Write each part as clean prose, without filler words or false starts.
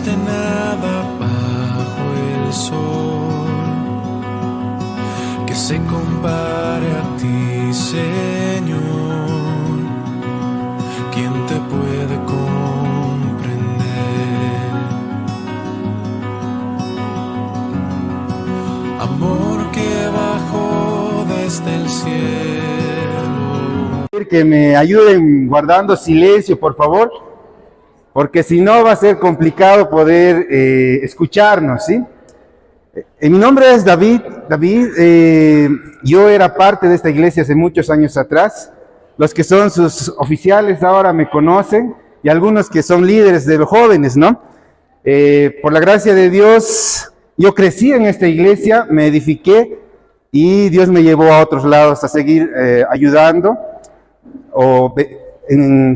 existe nada bajo el sol que se compare a ti, Señor. ¿Quién te puede comprender? Amor que bajó desde el cielo. Que me ayuden guardando silencio, por favor, porque si no va a ser complicado poder escucharnos, ¿sí? Mi nombre es David. Yo era parte de esta iglesia hace muchos años atrás. Los que son sus oficiales ahora me conocen, y algunos que son líderes de los jóvenes, ¿no? Por la gracia de Dios, yo crecí en esta iglesia, me edifiqué, y Dios me llevó a otros lados a seguir ayudando,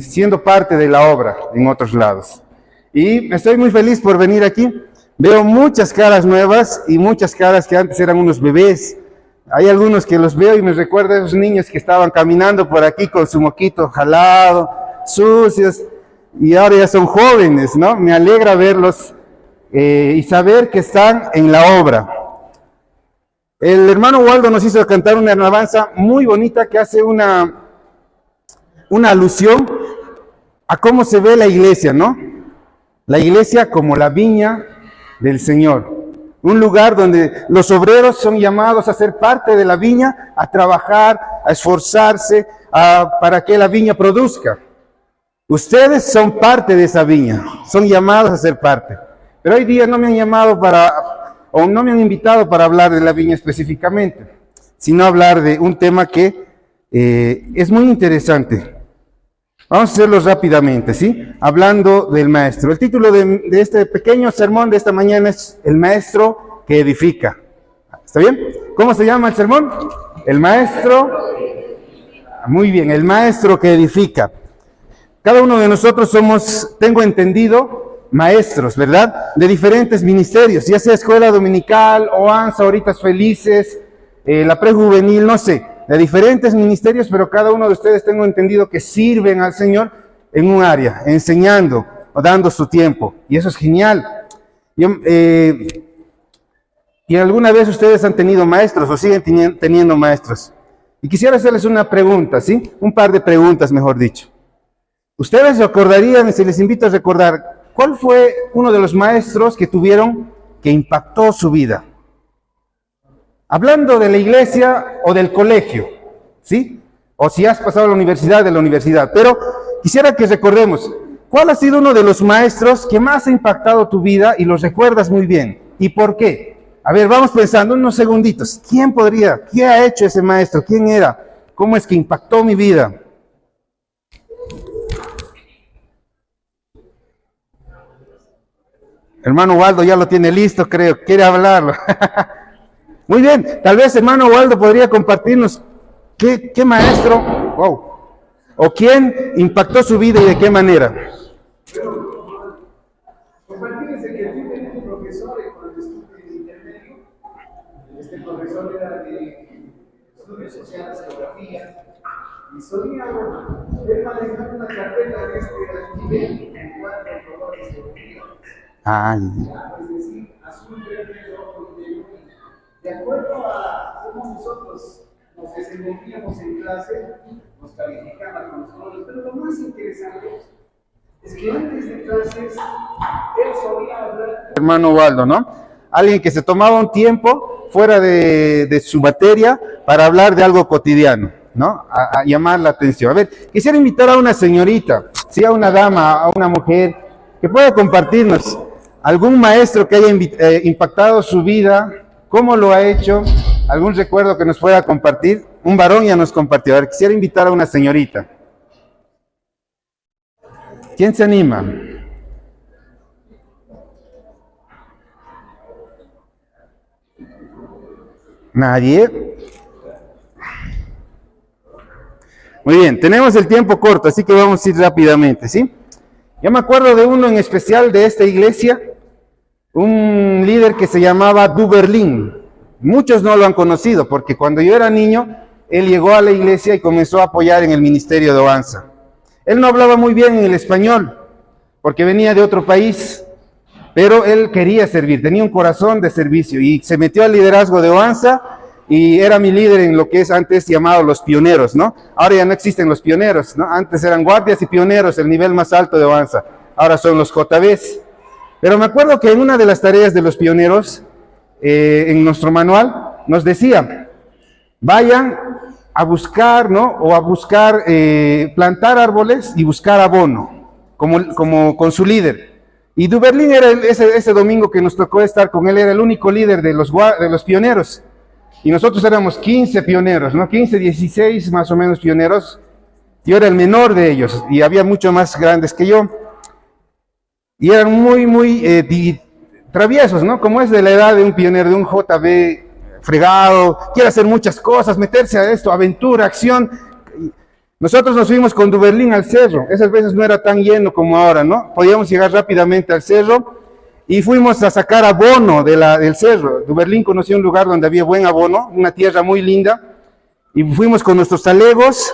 siendo parte de la obra en otros lados. Y estoy muy feliz por venir aquí. Veo muchas caras nuevas y muchas caras que antes eran unos bebés. Hay algunos que los veo y me recuerda a esos niños que estaban caminando por aquí con su moquito jalado, sucios, y ahora ya son jóvenes, ¿no? Me alegra verlos y saber que están en la obra. El hermano Waldo nos hizo cantar una alabanza muy bonita que hace una alusión a cómo se ve la iglesia, ¿no? La iglesia como la viña del Señor. Un lugar donde los obreros son llamados a ser parte de la viña, a trabajar, a esforzarse, para que la viña produzca. Ustedes son parte de esa viña, son llamados a ser parte. Pero hoy día no me han llamado o no me han invitado para hablar de la viña específicamente, sino hablar de un tema que es muy interesante. Vamos a hacerlo rápidamente, ¿sí? Hablando del maestro. El título de este pequeño sermón de esta mañana es El maestro que edifica. ¿Está bien? ¿Cómo se llama el sermón? El maestro. Muy bien, el maestro que edifica. Cada uno de nosotros somos, tengo entendido, maestros, ¿verdad? De diferentes ministerios, ya sea escuela dominical, OANSA, Horitas Felices, la prejuvenil, no sé. De diferentes ministerios, pero cada uno de ustedes tengo entendido que sirven al Señor en un área, enseñando o dando su tiempo. Y eso es genial. Y alguna vez ustedes han tenido maestros o siguen teniendo maestros. Y quisiera hacerles una pregunta, ¿sí? Un par de preguntas, mejor dicho. Ustedes recordarían, si les invito a recordar, ¿cuál fue uno de los maestros que tuvieron que impactó su vida? Hablando de la iglesia o del colegio, ¿sí? O si has pasado a la universidad, de la universidad. Pero quisiera que recordemos, ¿cuál ha sido uno de los maestros que más ha impactado tu vida y los recuerdas muy bien? ¿Y por qué? A ver, vamos pensando unos segunditos. ¿Quién ha hecho ese maestro? ¿Quién era? ¿Cómo es que impactó mi vida? Hermano Waldo ya lo tiene listo, creo. Quiere hablarlo. Muy bien, tal vez hermano Waldo podría compartirnos qué maestro, o quién impactó su vida y de qué manera. Compartídense que aquí tenía un profesor con el estudio intermedio. Este profesor era de estudios sociales, geografía, y solía él manejar una carpeta de este nivel en 4 colores de frío. Es decir, azul, verde, rojo y negro. De acuerdo a cómo nosotros nos desenvolvíamos en clase, nos calificaban con los colores. Pero lo más interesante es que antes de clases, él solía hablar. Hermano Waldo, ¿no? Alguien que se tomaba un tiempo fuera de su materia para hablar de algo cotidiano, ¿no? A llamar la atención. A ver, quisiera invitar a una señorita, ¿sí? A una dama, a una mujer, que pueda compartirnos algún maestro que haya impactado su vida. ¿Cómo lo ha hecho? ¿Algún recuerdo que nos pueda compartir? Un varón ya nos compartió. A ver, quisiera invitar a una señorita. ¿Quién se anima? ¿Nadie? Muy bien, tenemos el tiempo corto, así que vamos a ir rápidamente, ¿sí? Yo me acuerdo de uno en especial de esta iglesia, un líder que se llamaba Du Berlín. Muchos no lo han conocido, porque cuando yo era niño, él llegó a la iglesia y comenzó a apoyar en el ministerio de OANSA. Él no hablaba muy bien en el español, porque venía de otro país, pero él quería servir, tenía un corazón de servicio y se metió al liderazgo de Oanza y era mi líder en lo que es antes llamado los pioneros, ¿no? Ahora ya no existen los pioneros, ¿no? Antes eran guardias y pioneros, el nivel más alto de Oanza, ahora son los JBs. Pero me acuerdo que en una de las tareas de los pioneros, en nuestro manual, nos decía, vayan a buscar, ¿no? O a buscar, plantar árboles y buscar abono, como con su líder. Y Duberlin era ese domingo que nos tocó estar con él, era el único líder de los pioneros. Y nosotros éramos 15 pioneros, ¿no? 15, 16 más o menos pioneros. Yo era el menor de ellos y había mucho más grandes que yo. Y eran muy traviesos, ¿no? Como es de la edad de un pionero, de un JB fregado, quiere hacer muchas cosas, meterse a esto, aventura, acción. Nosotros nos fuimos con Duberlin al cerro. Esas veces no era tan lleno como ahora, ¿no? Podíamos llegar rápidamente al cerro. Y fuimos a sacar abono del cerro. Duberlin conocía un lugar donde había buen abono, una tierra muy linda. Y fuimos con nuestros talegos.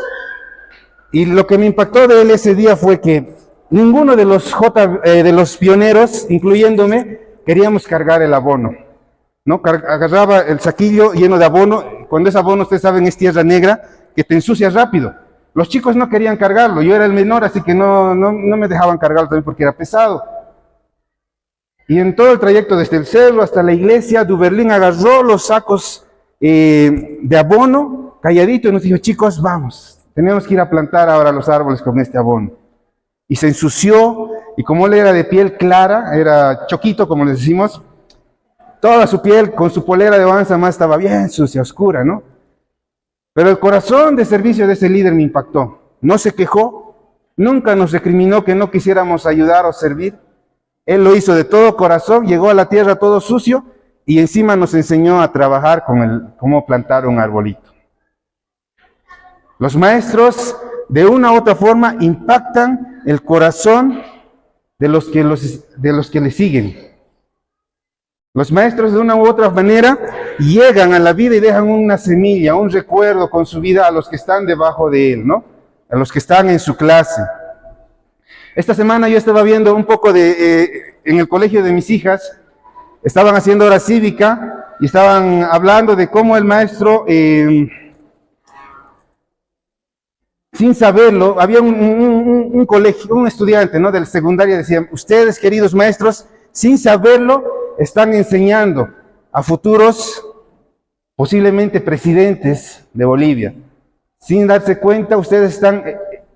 Y lo que me impactó de él ese día fue que ninguno de los pioneros, incluyéndome, queríamos cargar el abono, ¿no? Agarraba el saquillo lleno de abono. Cuando es abono, ustedes saben, es tierra negra, que te ensucia rápido. Los chicos no querían cargarlo. Yo era el menor, así que no me dejaban cargarlo también porque era pesado. Y en todo el trayecto desde el cerro hasta la iglesia, Duberlin agarró los sacos de abono, calladito, y nos dijo, chicos, vamos, tenemos que ir a plantar ahora los árboles con este abono. Y se ensució, y como él era de piel clara, era choquito, como les decimos, toda su piel con su polera de Oanza más estaba bien sucia, oscura, ¿no? Pero el corazón de servicio de ese líder me impactó. No se quejó, nunca nos recriminó que no quisiéramos ayudar o servir. Él lo hizo de todo corazón, llegó a la tierra todo sucio y encima nos enseñó a trabajar con cómo plantar un arbolito. Los maestros, de una u otra forma, impactan el corazón de los que le siguen. Los maestros, de una u otra manera, llegan a la vida y dejan una semilla, un recuerdo con su vida a los que están debajo de él, ¿no? A los que están en su clase. Esta semana yo estaba viendo un poco en el colegio de mis hijas, estaban haciendo hora cívica y estaban hablando de cómo el maestro, sin saberlo, había un colegio, un estudiante, ¿no? De la secundaria, decía, ustedes, queridos maestros, sin saberlo, están enseñando a futuros, posiblemente presidentes de Bolivia. Sin darse cuenta, ustedes están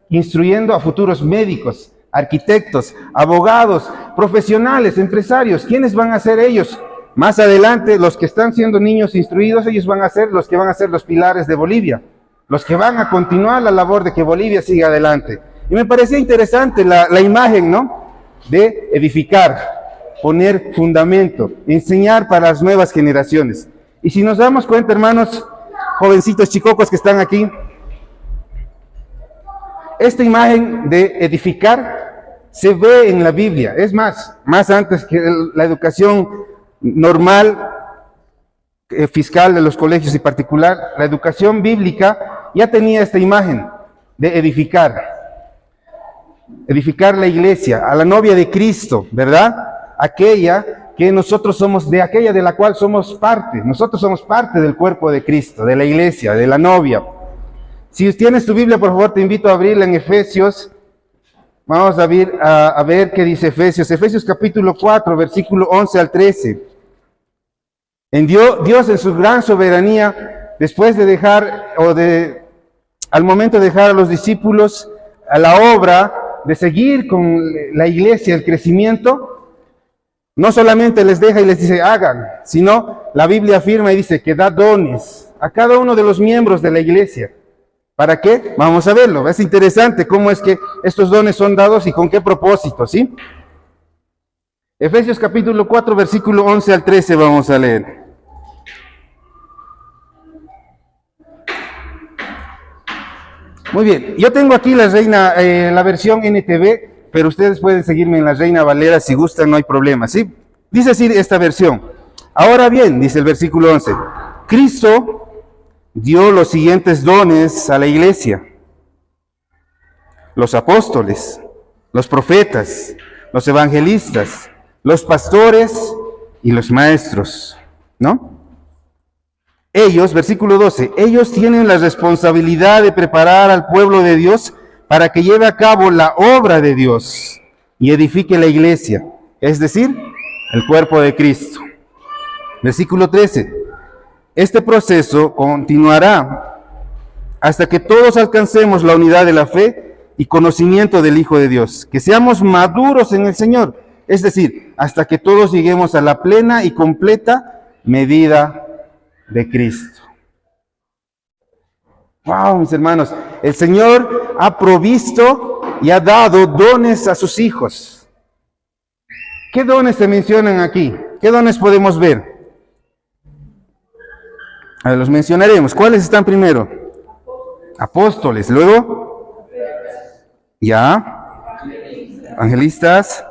instruyendo a futuros médicos, arquitectos, abogados, profesionales, empresarios. ¿Quiénes van a ser ellos? Más adelante, los que están siendo niños instruidos, ellos van a ser los que van a ser los pilares de Bolivia, los que van a continuar la labor de que Bolivia siga adelante. Y me parecía interesante la imagen, ¿no? De edificar, poner fundamento, enseñar para las nuevas generaciones. Y si nos damos cuenta, hermanos, jovencitos chicocos que están aquí, esta imagen de edificar se ve en la Biblia. Es más antes que la educación normal, fiscal de los colegios y particular, la educación bíblica ya tenía esta imagen de edificar la iglesia, a la novia de Cristo, ¿verdad? Aquella que nosotros somos, de aquella de la cual somos parte. Nosotros somos parte del cuerpo de Cristo, de la iglesia, de la novia. Si tienes tu Biblia, por favor, te invito a abrirla en Efesios. Vamos a ver qué dice Efesios. Efesios capítulo 4, versículo 11 al 13. Dios en su gran soberanía, después de dejar, al momento de dejar a los discípulos a la obra de seguir con la iglesia, el crecimiento, no solamente les deja y les dice hagan, sino la Biblia afirma y dice que da dones a cada uno de los miembros de la iglesia. ¿Para qué? Vamos a verlo. Es interesante cómo es que estos dones son dados y con qué propósito, ¿sí? Efesios capítulo 4, versículo 11 al 13 vamos a leer. Muy bien, yo tengo aquí la versión NTV, pero ustedes pueden seguirme en la Reina Valera si gustan, no hay problema, ¿sí? Dice así esta versión. Ahora bien, dice el versículo 11, Cristo dio los siguientes dones a la iglesia: los apóstoles, los profetas, los evangelistas, los pastores y los maestros, ¿no? Ellos, versículo 12, ellos tienen la responsabilidad de preparar al pueblo de Dios para que lleve a cabo la obra de Dios y edifique la iglesia, es decir, el cuerpo de Cristo. Versículo 13, este proceso continuará hasta que todos alcancemos la unidad de la fe y conocimiento del Hijo de Dios, que seamos maduros en el Señor, es decir, hasta que todos lleguemos a la plena y completa medida de Cristo. Wow, mis hermanos, el Señor ha provisto y ha dado dones a sus hijos. ¿Qué dones se mencionan aquí? ¿Qué dones podemos ver? A ver, los mencionaremos. ¿Cuáles están primero? Apóstoles, luego ya evangelistas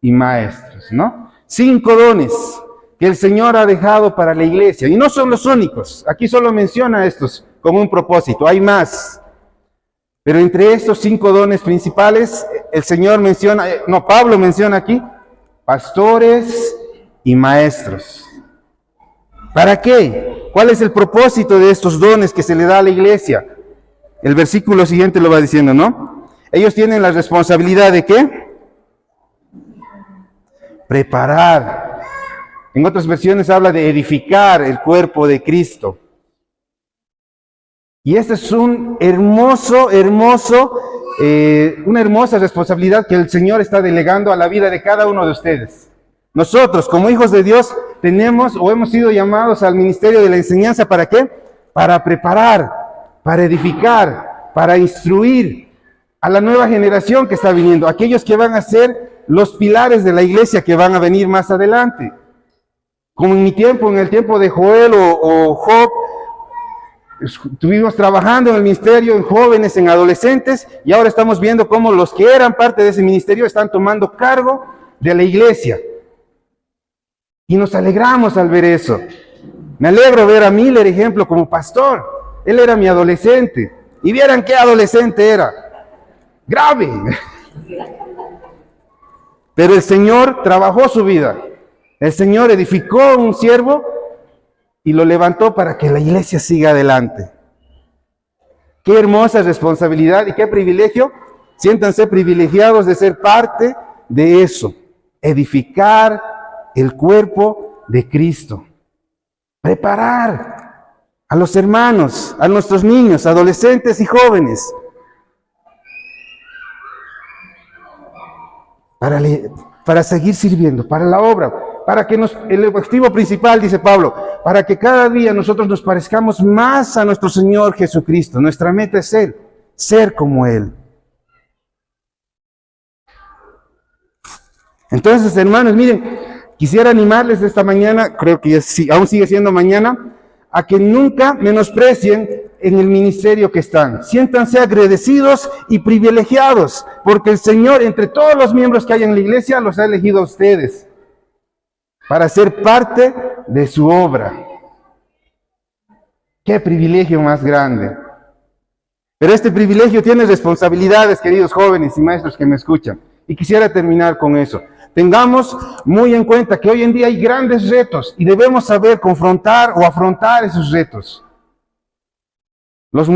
y maestros, ¿no? 5 dones que el Señor ha dejado para la iglesia, y no son los únicos. Aquí solo menciona estos como un propósito, hay más. Pero entre estos 5 dones principales, el Señor menciona, Pablo menciona aquí, pastores y maestros. ¿Para qué? ¿Cuál es el propósito de estos dones que se le da a la iglesia? El versículo siguiente lo va diciendo, ¿no? Ellos tienen la responsabilidad de ¿qué? Preparar. En otras versiones habla de edificar el cuerpo de Cristo. Y esta es una hermosa responsabilidad que el Señor está delegando a la vida de cada uno de ustedes. Nosotros, como hijos de Dios, tenemos o hemos sido llamados al ministerio de la enseñanza, ¿para qué? Para preparar, para edificar, para instruir a la nueva generación que está viniendo, aquellos que van a ser los pilares de la iglesia que van a venir más adelante. Como en mi tiempo, en el tiempo de Joel o Job, estuvimos trabajando en el ministerio en jóvenes, en adolescentes, y ahora estamos viendo cómo los que eran parte de ese ministerio están tomando cargo de la iglesia. Y nos alegramos al ver eso. Me alegro ver a Miller, ejemplo, como pastor. Él era mi adolescente. Y vieran qué adolescente era. Grave. Pero el Señor trabajó su vida. El Señor edificó un siervo y lo levantó para que la iglesia siga adelante. Qué hermosa responsabilidad y qué privilegio. Siéntanse privilegiados de ser parte de eso. Edificar el cuerpo de Cristo. Preparar a los hermanos, a nuestros niños, adolescentes y jóvenes. Para seguir sirviendo, para la obra, para que el objetivo principal, dice Pablo, para que cada día nosotros nos parezcamos más a nuestro Señor Jesucristo. Nuestra meta es ser como Él. Entonces, hermanos, miren, quisiera animarles esta mañana, creo que aún sigue siendo mañana, a que nunca menosprecien en el ministerio que están. Siéntanse agradecidos y privilegiados, porque el Señor, entre todos los miembros que hay en la iglesia, los ha elegido a ustedes para ser parte de su obra. ¡Qué privilegio más grande! Pero este privilegio tiene responsabilidades, queridos jóvenes y maestros que me escuchan. Y quisiera terminar con eso. Tengamos muy en cuenta que hoy en día hay grandes retos y debemos saber confrontar o afrontar esos retos. Los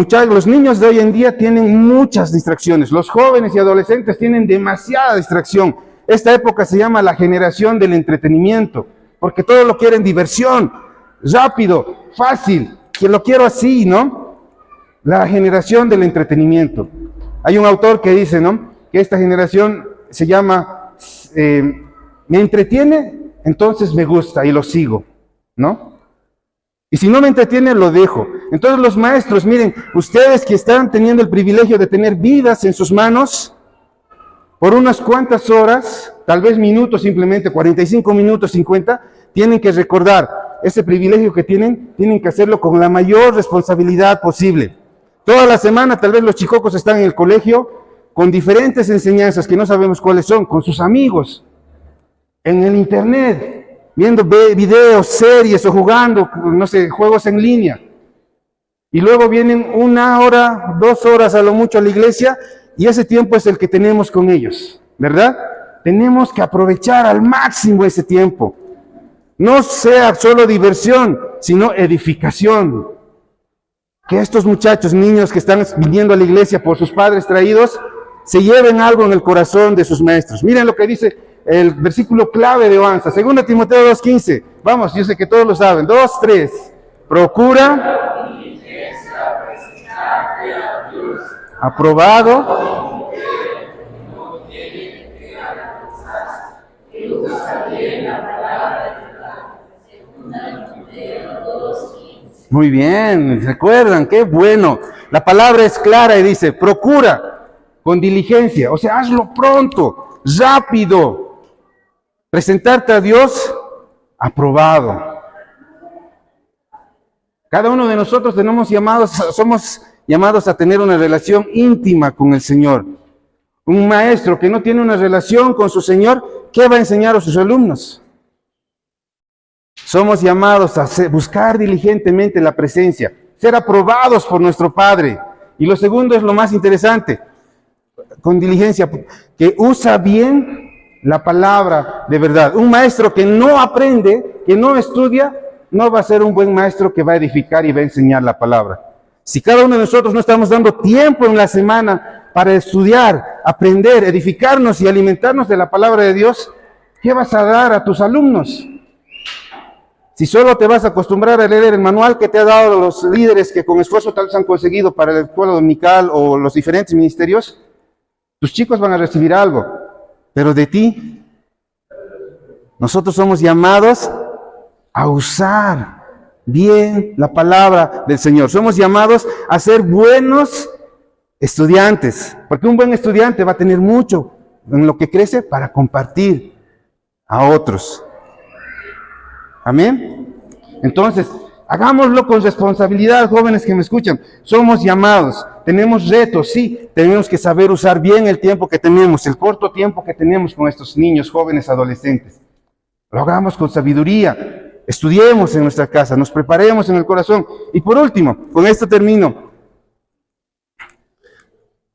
niños de hoy en día tienen muchas distracciones. Los jóvenes y adolescentes tienen demasiada distracción. Esta época se llama la generación del entretenimiento, porque todo lo quieren diversión, rápido, fácil, que lo quiero así, ¿no? La generación del entretenimiento. Hay un autor que dice, ¿no?, que esta generación se llama me entretiene, entonces me gusta y lo sigo, ¿no? Y si no me entretiene, lo dejo. Entonces los maestros, miren, ustedes que están teniendo el privilegio de tener vidas en sus manos, por unas cuantas horas, tal vez minutos simplemente, 45 minutos, 50, tienen que recordar ese privilegio que tienen que hacerlo con la mayor responsabilidad posible. Toda la semana tal vez los chicocos están en el colegio con diferentes enseñanzas que no sabemos cuáles son, con sus amigos, en el internet, viendo videos, series o jugando, no sé, juegos en línea. Y luego vienen 1 hora, 2 horas a lo mucho a la iglesia y ese tiempo es el que tenemos con ellos, ¿verdad? Tenemos que aprovechar al máximo ese tiempo. No sea solo diversión, sino edificación. Que estos muchachos, niños que están viniendo a la iglesia por sus padres traídos, se lleven algo en el corazón de sus maestros. Miren lo que dice el versículo clave de Oanza, 2 Timoteo 2:15. Vamos, yo sé que todos lo saben. 2, 3. Procura, aprobado, muy bien, recuerdan, qué bueno. La palabra es clara y dice, procura con diligencia, o sea, hazlo pronto, rápido. Presentarte a Dios aprobado. Cada uno de nosotros somos llamados a tener una relación íntima con el Señor. Un maestro que no tiene una relación con su Señor, ¿qué va a enseñar a sus alumnos? Somos llamados a buscar diligentemente la presencia, ser aprobados por nuestro Padre. Y lo segundo es lo más interesante, con diligencia, que usa bien la palabra de verdad. Un maestro que no aprende, que no estudia, no va a ser un buen maestro que va a edificar y va a enseñar la palabra. Si cada uno de nosotros no estamos dando tiempo en la semana para estudiar, aprender, edificarnos y alimentarnos de la palabra de Dios, ¿qué vas a dar a tus alumnos? Si solo te vas a acostumbrar a leer el manual que te ha dado los líderes que con esfuerzo tal vez han conseguido para la escuela dominical o los diferentes ministerios, tus chicos van a recibir algo, pero de ti, nosotros somos llamados a usar bien la palabra del Señor. Somos llamados a ser buenos estudiantes, porque un buen estudiante va a tener mucho en lo que crece para compartir a otros. Amén. Entonces, hagámoslo con responsabilidad, jóvenes que me escuchan. Somos llamados, tenemos retos, sí, tenemos que saber usar bien el tiempo que tenemos, el corto tiempo que tenemos con estos niños, jóvenes, adolescentes. Lo hagamos con sabiduría, estudiemos en nuestra casa, nos preparemos en el corazón. Y por último, con esto termino.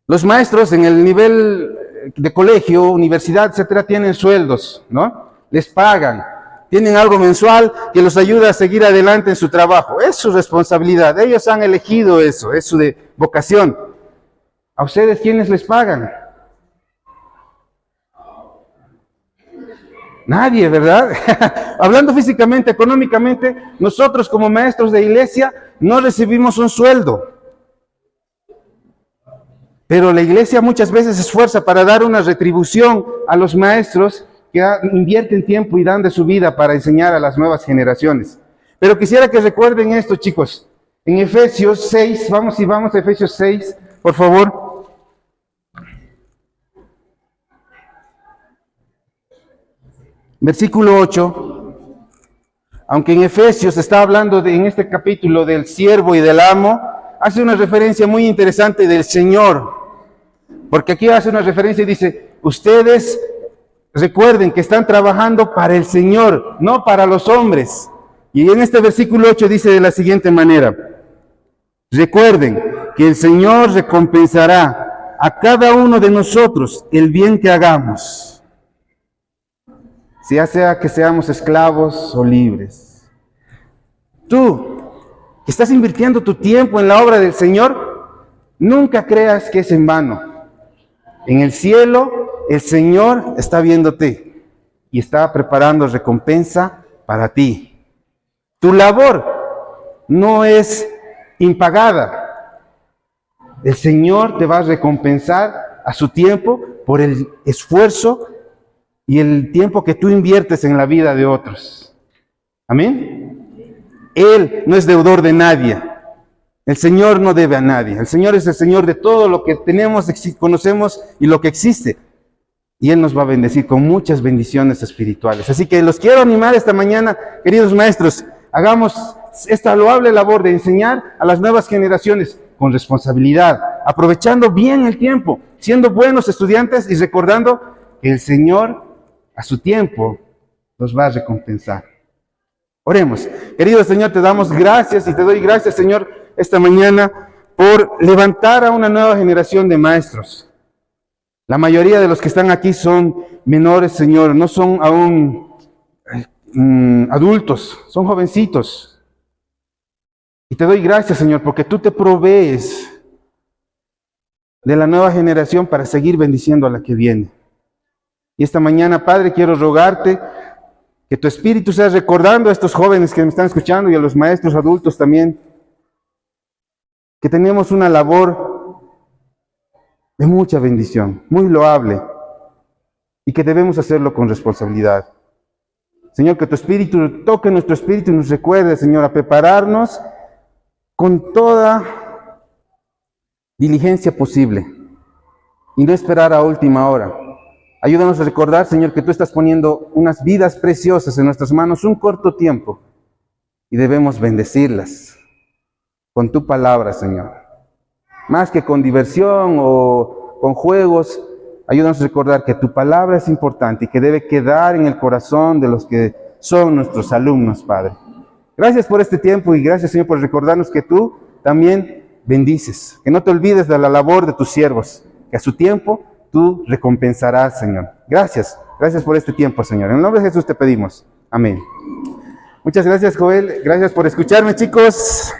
Los maestros en el nivel de colegio, universidad, etcétera, tienen sueldos, ¿no? Les pagan. Tienen algo mensual que los ayuda a seguir adelante en su trabajo. Es su responsabilidad. Ellos han elegido eso, es su vocación. ¿A ustedes quiénes les pagan? Nadie, ¿verdad? Hablando físicamente, económicamente, nosotros como maestros de iglesia no recibimos un sueldo. Pero la iglesia muchas veces se esfuerza para dar una retribución a los maestros que invierten tiempo y dan de su vida para enseñar a las nuevas generaciones. Pero quisiera que recuerden esto, chicos. En Efesios 6, vamos a Efesios 6, por favor. Versículo 8. Aunque en Efesios está hablando en este capítulo del siervo y del amo, hace una referencia muy interesante del Señor. Porque aquí hace una referencia y dice, ustedes recuerden que están trabajando para el Señor, no para los hombres. Y en este versículo 8 dice de la siguiente manera, recuerden que el Señor recompensará a cada uno de nosotros el bien que hagamos, ya sea que seamos esclavos o libres. Tú, que estás invirtiendo tu tiempo en la obra del Señor, nunca creas que es en vano. En el cielo, el Señor está viéndote y está preparando recompensa para ti. Tu labor no es impagada. El Señor te va a recompensar a su tiempo por el esfuerzo y el tiempo que tú inviertes en la vida de otros. Amén. Él no es deudor de nadie. El Señor no debe a nadie. El Señor es el Señor de todo lo que tenemos, conocemos y lo que existe. Y Él nos va a bendecir con muchas bendiciones espirituales. Así que los quiero animar esta mañana, queridos maestros, hagamos esta loable labor de enseñar a las nuevas generaciones con responsabilidad, aprovechando bien el tiempo, siendo buenos estudiantes y recordando que el Señor a su tiempo nos va a recompensar. Oremos. Querido Señor, te damos gracias y te doy gracias, Señor, esta mañana por levantar a una nueva generación de maestros. La mayoría de los que están aquí son menores, Señor, no son aún adultos, son jovencitos. Y te doy gracias, Señor, porque tú te provees de la nueva generación para seguir bendiciendo a la que viene. Y esta mañana, Padre, quiero rogarte que tu Espíritu sea recordando a estos jóvenes que me están escuchando y a los maestros adultos también, que tenemos una labor de mucha bendición, muy loable, y que debemos hacerlo con responsabilidad. Señor, que tu Espíritu toque nuestro espíritu y nos recuerde, Señor, a prepararnos con toda diligencia posible y no esperar a última hora. Ayúdanos a recordar, Señor, que tú estás poniendo unas vidas preciosas en nuestras manos un corto tiempo y debemos bendecirlas con tu palabra, Señor. Más que con diversión o con juegos, ayúdanos a recordar que tu palabra es importante y que debe quedar en el corazón de los que son nuestros alumnos, Padre. Gracias por este tiempo y gracias, Señor, por recordarnos que tú también bendices, que no te olvides de la labor de tus siervos, que a su tiempo tú recompensarás, Señor. Gracias por este tiempo, Señor. En el nombre de Jesús te pedimos. Amén. Muchas gracias, Joel. Gracias por escucharme, chicos.